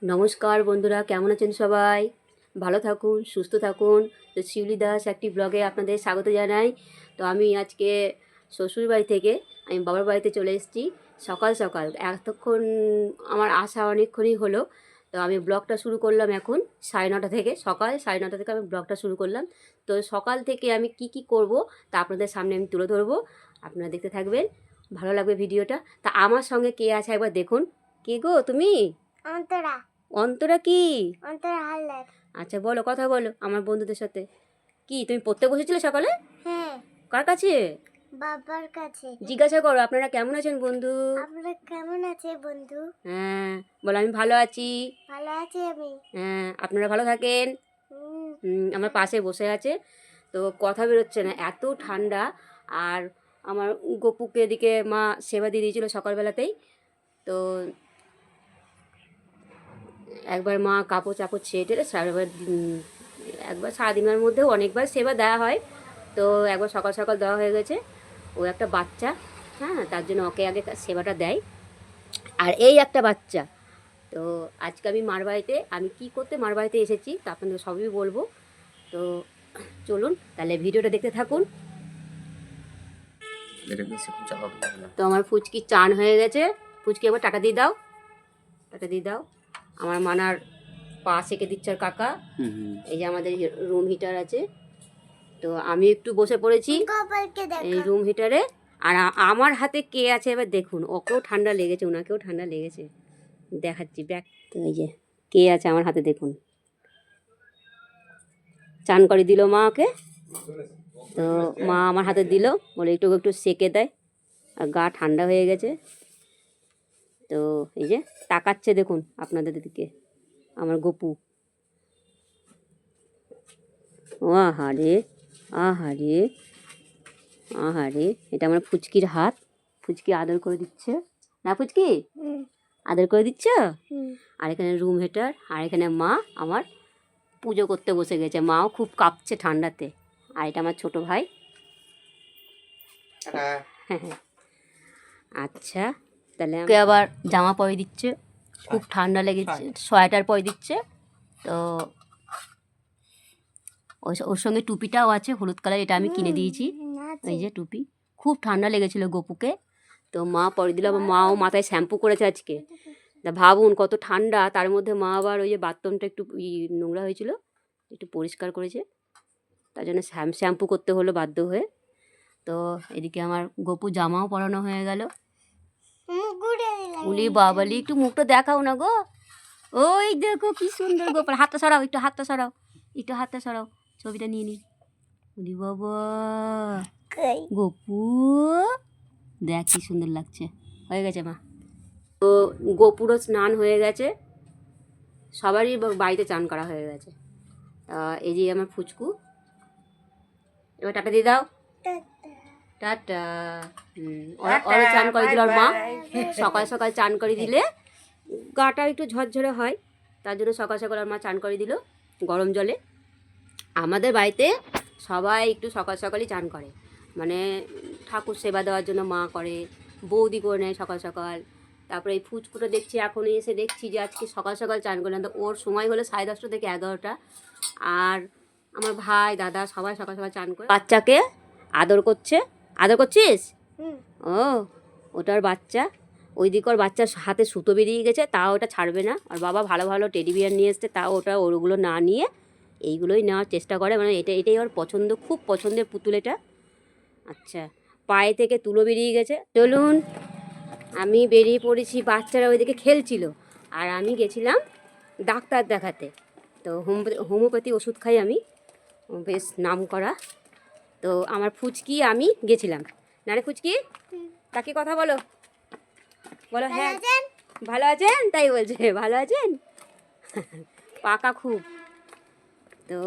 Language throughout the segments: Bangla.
নমস্কার বন্ধুরা, কেমন আছেন সবাই? ভালো থাকুন, সুস্থ থাকুন। তো শিউলি দাস একটি ব্লগে আপনাদের স্বাগত জানাই। তো আমি আজকে শ্বশুরবাড়ি থেকে আমি বাবার বাড়িতে চলে এসেছি সকাল সকাল। এতক্ষণ আমার আসা অনেকক্ষণই হলো। তো আমি ব্লগটা শুরু করলাম এখন 9:30 থেকে, সকাল 9:30 থেকে আমি ব্লগটা শুরু করলাম। তো সকাল থেকে আমি কি কি করব তা আপনাদের সামনে আমি তুলে ধরবো, আপনারা দেখতে থাকবেন, ভালো লাগবে ভিডিওটা। তা আমার সঙ্গে কে আছে একবার দেখুন। কে গো তুমি? অন্তরা। অন্তরা কি? অন্তরা হালদার। আচ্ছা বলো, কথা বলো আমার বন্ধুদের সাথে। কি তুমি পড়তে বসেছিলে সকালে? হ্যাঁ, কার কাছে? বাবার কাছে। জিজ্ঞাসা করো আপনারা কেমন আছেন বন্ধু। আপনারা কেমন আছে বন্ধু? হ্যাঁ বলো, আমি ভালো আছি। ভালো আছি আমি। হ্যাঁ আপনারা ভালো থাকেন। হুম। আমার পাশে বসে আছে। তো কথা বেরোচ্ছে না, এত ঠান্ডা। আর আমার গপুকে এদিকে মা সেবা দিয়ে দিয়েছিল সকালবেলাতেই। তো একবার মা কাপড় চাপড় ছেড়ে টেরে একবার সারাদিনের মধ্যে অনেকবার সেবা দেওয়া হয়। তো একবার সকাল সকাল দেওয়া হয়ে গেছে। ও একটা বাচ্চা, হ্যাঁ, তার জন্য ওকে আগে সেবাটা দেয়। আর এই একটা বাচ্চা। তো আজকে আমি মার বাড়িতে, আমি কী করতে মার বাড়িতে এসেছি তা আপনাদের সবই বলবো। তো চলুন তাহলে ভিডিওটা দেখতে থাকুন। তো আমার ফুচকি চান হয়ে গেছে। ফুচকি একবার টাটা দিয়ে দাও, টাটা দিয়ে দাও। আমার মানার পা সেঁকে দিচ্ছে আর কাকা। এই যে আমাদের রুম হিটার আছে, তো আমি একটু বসে পড়েছি এই রুম হিটারে। আর আমার হাতে কে আছে এবার দেখুন। ওকেও ঠান্ডা লেগেছে, ওনাকেও ঠান্ডা লেগেছে। দেখাচ্ছি ব্যাগ। তো এই যে কে আছে আমার হাতে দেখুন। চান করে দিল মা ওকে। তো মা আমার হাতে দিল, বলে একটু একটু সেঁকে দেয়, আর গা ঠান্ডা হয়ে গেছে। তো এই যে তাকাচ্ছে দেখুন আপনাদের দিকে আমার গপু। ও আহারে, আহারে, আহারে, এটা আমার ফুচকির হাত। ফুচকি আদর করে দিচ্ছে না? ফুচকি আদর করে দিচ্ছ। আর এখানে রুম হিটার, আর এখানে মা আমার পুজো করতে বসে গেছে। মাও খুব কাঁপছে ঠান্ডাতে। আর এটা আমার ছোট ভাই। হ্যাঁ হ্যাঁ, আচ্ছা তাহলে ওকে আবার জামা পরে দিচ্ছে, খুব ঠান্ডা লেগেছে, সোয়েটার পরে দিচ্ছে। তো ওর সঙ্গে টুপিটাও আছে হলুদ কালার, এটা আমি কিনে দিয়েছি। এই যে টুপি, খুব ঠান্ডা লেগেছিল গপুকে। তো মা পরে দিল। আবার মাও মাথায় শ্যাম্পু করেছে আজকে। তা ভাবুন কত ঠান্ডা, তার মধ্যে মা আবার ওই যে বাথরুমটা একটু নোংরা হয়েছিল, একটু পরিষ্কার করেছে, তার জন্য শ্যাম্পু করতে হলো বাধ্য হয়ে। তো এদিকে আমার গপু জামাও পরানো হয়ে গেল। উলি বাবালি, একটু মুখটা দেখাও না গো। ওই দেখো কি সুন্দর গোপাল। হাতটা সরাও, একটু হাতটা সরাও, একটু হাতটা সরাও, ছবিটা নিয়ে নি। উলি বাবা, গপু দেখ কি সুন্দর লাগছে। হয়ে গেছে মা। তো গোপুরও স্নান হয়ে গেছে, সবারই বাড়িতে চান করা হয়ে গেছে। এই যে আমার ফুচকু, এবার টাটা দিয়ে দাও। টাটা। ওরা চান করে দিল, ওর মা সকাল সকাল চান করে দিলে গাটা একটু ঝরঝরে হয়, তার জন্য সকাল সকাল ওর মা চান করে দিল গরম জলে। আমাদের বাড়িতে সবাই একটু সকাল সকালই চান করে, মানে ঠাকুর সেবা দেওয়ার জন্য মা করে, বৌদি করে নেয় সকাল সকাল। তারপরে এই ফুচকুটা দেখছি, এখন এসে দেখছি যে আজকে সকাল সকাল চান করলেন। তো ওর সময় হলো 10:30 থেকে 11টা। আর আমার ভাই দাদা সবাই সকাল সকাল চান করে বাচ্চাকে আদর করছে। আদর করছিস? ও ওটার বাচ্চা, ওই দিকে ওর বাচ্চার হাতে সুতো বেরিয়ে গেছে, তাও ওটা ছাড়বে না। আর বাবা ভালো ভালো টেডি বিয়ার নিয়ে এসছে, তাও ওটা ওগুলো না নিয়ে এইগুলোই নেওয়ার চেষ্টা করে, মানে এটাই ওর পছন্দ, খুব পছন্দের পুতুল এটা। আচ্ছা, পায়ে থেকে তুলো বেরিয়ে গেছে। চলুন আমি বেরিয়ে পড়েছি, বাচ্চারা ওইদিকে খেলছিল, আর আমি গেছিলাম ডাক্তার দেখাতে। তো হোমিওপ্যাথি ওষুধ খাই আমি, বেশ নাম করা। তো আমার ফুচকি আমি গেছিলাম। না রে ফুচকি, তাকে কথা বলো, বলো হ্যাঁ ভালো আছেন, তাই বলছে ভালো আছেন। পাকা খুব। তো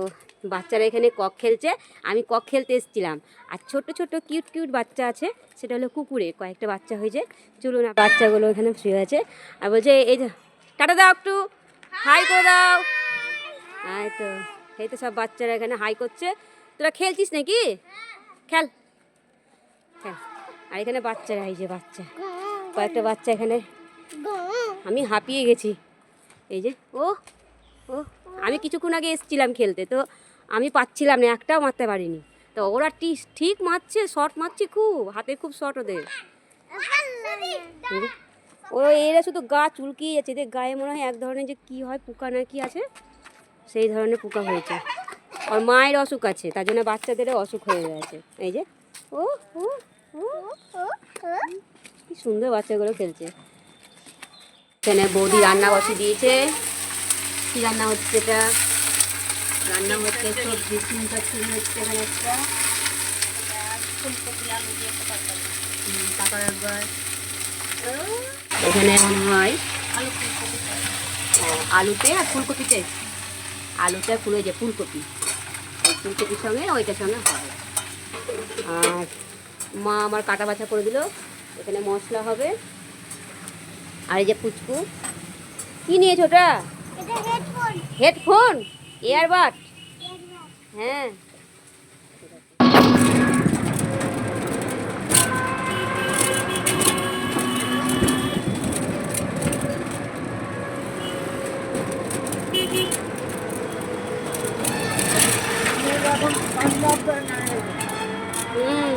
বাচ্চারা এখানে কক খেলছে, আমি কক খেলতে এসেছিলাম। আর ছোট ছোট কিউট কিউট বাচ্চা আছে, সেটা হলো কুকুরে কয়েকটা বাচ্চা হয়েছে। চলুন না, বাচ্চাগুলো এখানে শুয়ে আছে। আর বলছে এই যে টাটা দাও, একটু হাই করে দাও। এই তো সব বাচ্চারা এখানে হাই করছে। তোরা খেলছিস নাকি? খেল খেল। আর এখানে বাচ্চারা, এই যে বাচ্চা, কয়েকটা বাচ্চা এখানে। আমি হাঁপিয়ে গেছি এই যে ও ও আমি কিছুক্ষণ আগে এসেছিলাম খেলতে, তো আমি পাচ্ছিলাম না, একটাও মারতে পারিনি। তো ওরা ঠিক মারছে, শর্ট মারছে খুব, হাতে খুব শর্ট ওদের। ও এরা শুধু গা চুলকিয়ে যাচ্ছে, এদের গায়ে মনে হয় এক ধরনের যে কি হয় পোকা না কি আছে, সেই ধরনের পোকা হয়েছে। আর মায়ের অসুখ আছে, তার জন্য বাচ্চাদেরও অসুখ হয়ে গেছে। এই যে ও ও ও কি সুন্দর বাচ্চাগুলো খেলছে। এখানে বৌদি রান্না বসে দিয়েছে। কি রান্না হচ্ছে? এটা রান্না হচ্ছে সবজি, সিম চচ্চড়ি হচ্ছে এখানে একটা, ফুলকপি আলু দিয়ে একটা তরকারি। তারপর একবার এখানে মনে হয় আলুতে আর ফুলকপিতে, আলুতে আর ফুল, যে ফুলকপি, ওই ফুলকপির সঙ্গে ওইটার সঙ্গে হবে। আর মা আমার কাটা বাছা করে দিল, এখানে মশলা হবে। আর এই যে পুচকু কি নিয়েছো ওটা? Headphone, airbud. হ্যাঁ হুম।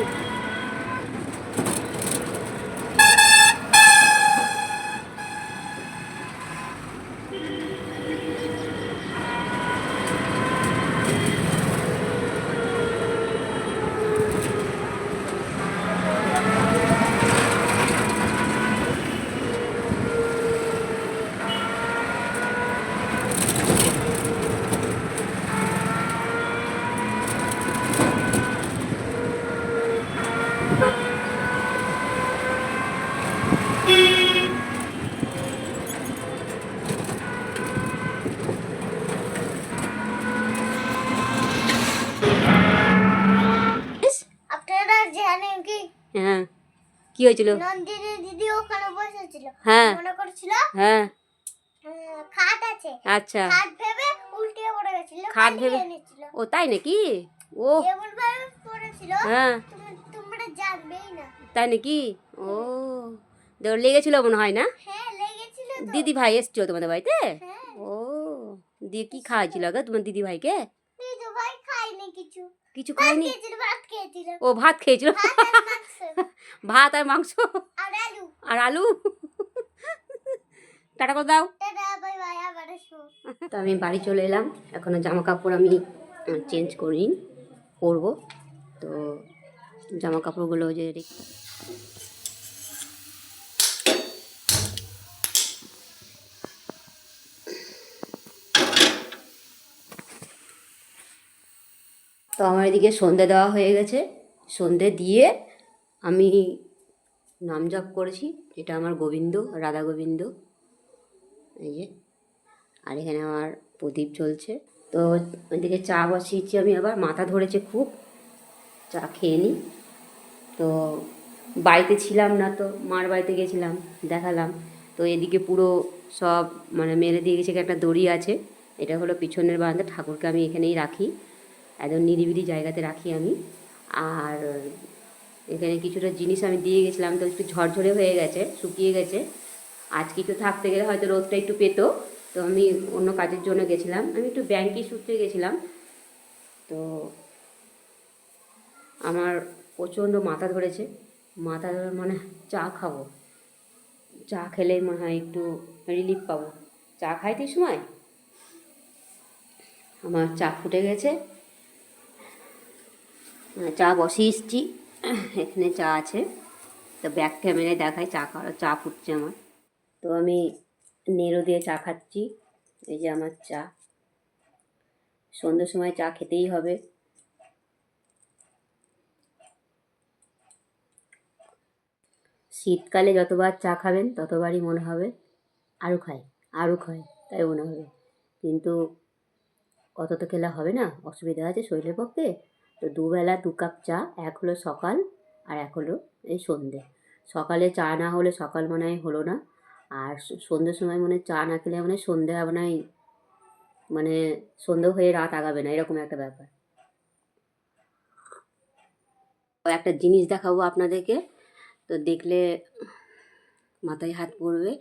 আপনারা জানেন কি? হ্যাঁ কি হয়েছিল? নন্দিনী দিদি ওখানে বসেছিল, হ্যাঁ মনে করছিল হ্যাঁ খাট আছে, আচ্ছা, খাট ভেবে উল্টে পড়ে গেছিল, খাট ভেবে, পালিয়ে এনেছিল। ও তাই নাকি? ও এমন ভাবে পড়েছিল হ্যাঁ তোমরা জানবেই না। তাই নাকি? ও তোর লেগেছিল মনে হয় না? হ্যাঁ লেগেছিল তো। দিদি ভাই এসছিল তোমাদের বাড়িতে? হ্যাঁ ও দিয়ে কি খাওয়াইছিল গো তোমার দিদি ভাইকে? দিদি ভাই খাইনি কিছু, কিছু ভাত খায়নি? খেয়েছিল, ভাত খেয়েছিল, ও ভাত খেয়েছিল, ভাত আর মাংস ভাত আর মাংস আর আলু। আর আলু। টাটা করে দাও। টাটা বাই বাই, আবার আসবো। তো আমি বাড়ি চলে এলাম, এখনও জামা কাপড় আমি চেঞ্জ করিনি, পরবো। তো জামা কাপড়গুলো যে তো আমার এদিকে সন্ধে দেওয়া হয়ে গেছে। সন্ধে দিয়ে আমি নাম জপ করেছি, এটা আমার গোবিন্দ, রাধা গোবিন্দ, এই যে। আর এখানে আমার প্রদীপ জ্বলছে। তো ওইদিকে চা বসিয়েছি আমি, আবার মাথা ধরেছে খুব, চা খেয়ে নিই। তো বাড়িতে ছিলাম না, তো মার বাড়িতে গেছিলাম, দেখালাম। তো এদিকে পুরো সব মানে মেলে দিয়ে গেছে, একটা দড়ি আছে, এটা হলো পিছনের বারান্দা, ঠাকুরকে আমি এখানেই রাখি, একদম নিরিবিলি জায়গাতে রাখি আমি। আর এখানে কিছুটা জিনিস আমি দিয়ে গেছিলাম, তো একটু ঝরঝরে হয়ে গেছে, শুকিয়ে গেছে। আজকে একটু থাকতে গেলে হয়তো রোদটা একটু পেতো, তো আমি অন্য কাজের জন্য গেছিলাম, আমি একটু ব্যাংকে সূত্রে গেছিলাম। তো আমার প্রচণ্ড মাথা ধরেছে, মাথা ধরে মানে চা খাবো, চা খেলেই মনে হয় একটু রিলিফ পাবো। চা খাইতে সময় আমার চা ফুটে গেছে, চা বসিয়ে এসছি, এখানে চা আছে। তো ব্যাক ক্যামেরায় দেখায় চা ফুটছে আমার। তো আমি নেড়ো দিয়ে চা খাচ্ছি, এই যে আমার চা। সন্ধ্যের সময় চা খেতেই হবে। শীতকালে যতবার চা খাবেন ততবারই মনে হবে আরও খাই, আরও খাই, তাই মনে হবে। কিন্তু অত তো খেলে হবে না, অসুবিধা আছে শরীরের পক্ষে। তো দুবেলা 2 কাপ চা, এক হলো সকাল আর এক হলো এই সন্ধে। সকালে চা না হলে সকাল মনে হয় হলো না, আর সন্ধ্যের সময় মনে হয় চা না খেলে মানে সন্ধে হবে না, মানে সন্ধে হয়ে রাত আগাবে না, এরকম একটা ব্যাপার। একটা জিনিস দেখাবো আপনাদেরকে, তো দেখলে মাথায় হাত পড়বে।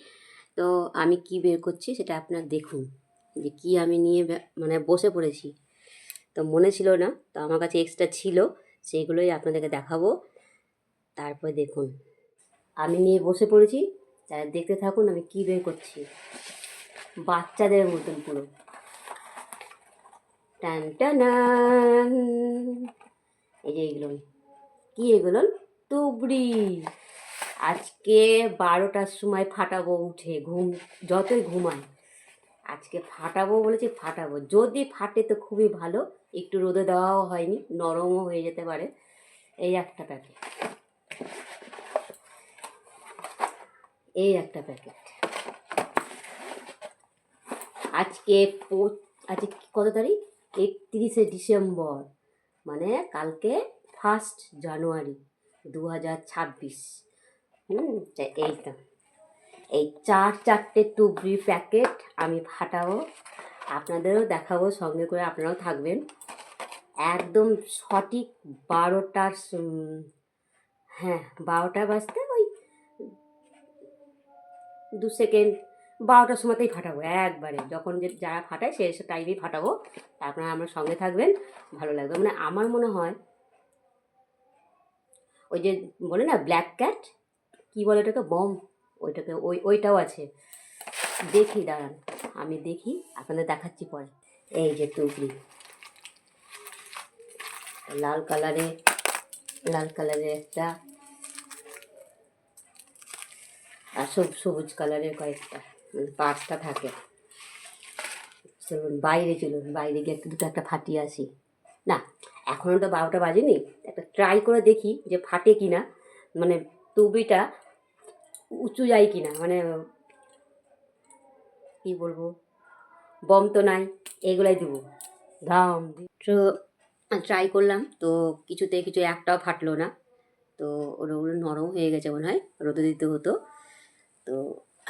তো আমি কি বের করছি সেটা আপনারা দেখুন, যে কি আমি নিয়ে মানে বসে পড়েছি। তো মনে ছিল না, তো আমার কাছে এক্সট্রা ছিল, সেইগুলোই আপনাদেরকে দেখাবো। তারপর দেখুন আমি নিয়ে বসে পড়েছি, তারা দেখতে থাকুন আমি কি বের করছি। বাচ্চাদের মতন পুরো টান টানান। এই যে এগুলো কি, এগুলো তুবড়ি। আজকে 12টার সময় ফাটাবো উঠে, যতই ঘুমায় আজকে ফাটাবো বলেছি, ফাটাবো। যদি ফাটে তো খুবই ভালো, একটু রোদে দেওয়াও হয়নি, নরমও হয়ে যেতে পারে। এই একটা প্যাকেট, এই একটা প্যাকেট। আজকে আজকে কত তারিখ? 31শে ডিসেম্বর, মানে কালকে 1 জানুয়ারি 2026। এইটা এই 4 টুবড়ি প্যাকেট আমি ফাটাবো, আপনাদেরও দেখাবো, সঙ্গে করে আপনারাও থাকবেন। একদম সঠিক 12টার, হ্যাঁ 12টা বাজতে ওই 2 সেকেন্ড, 12টার সময়তেই ফাটাবো একবারে, যখন যারা ফাটায় সে টাইমেই ফাটাবো। আপনারা আমার সঙ্গে থাকবেন, ভালো লাগবে। মানে আমার মনে হয় ওই যে বলে না ব্ল্যাক ক্যাট, কী বলে ওটাকে, বম, ওইটাকে ওইটাও আছে। দেখি দাঁড়ান, আমি দেখি আপনাদের দেখাচ্ছি পরে। এই যে টুকরি লাল কালারের একটা, আর সবুজ কালারের কয়েকটা, মানে 5টা থাকে। চলুন বাইরে গিয়ে দুটো একটা ফাটিয়ে আসি। না এখনও তো 12টা বাজেনি, একটা ট্রাই করে দেখি যে ফাটে কি না, মানে টুবিটা উঁচু যায় কি না, মানে কী বলবো, বম তো নাই, এগুলাই দেবো দাম। তো ট্রাই করলাম, তো কিছু একটাও ফাটলো না। তো ওগুলো নরম হয়ে গেছে মনে হয়, রোদে দিতে হতো। তো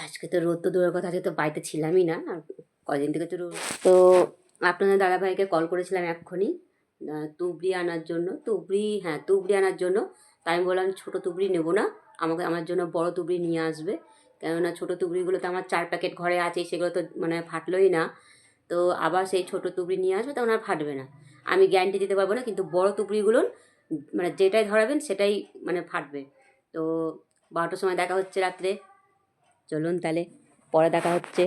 আজকে তো রোদ তো দূরের কথা, আজকে তো বাড়িতে ছিলামই না, আর কদিন থেকে তো তো আপনাদের দাদাভাইকে কল করেছিলাম এক্ষুনি তুবড়ি আনার জন্য, তুবড়ি আনার জন্য। তাই আমি বললাম ছোটো তুবড়ি নেবো না, আমার জন্য বড় তুবড়ি নিয়ে আসবে, কেননা ছোটো তুবড়িগুলো তো আমার 4 প্যাকেট ঘরে আছে, সেগুলো তো মানে ফাটলোই না। তো আবার সেই ছোটো তুবড়ি নিয়ে আসবে, তখন আর ফাটবে না। আমি গ্যারান্টি দিতে পারবো না, কিন্তু বড় তুবড়িগুলোর মানে যেটাই ধরাবেন সেটাই মানে ফাটবে। তো 12টার সময় দেখা হচ্ছে রাত্রে, চলুন তাহলে পরে দেখা হচ্ছে।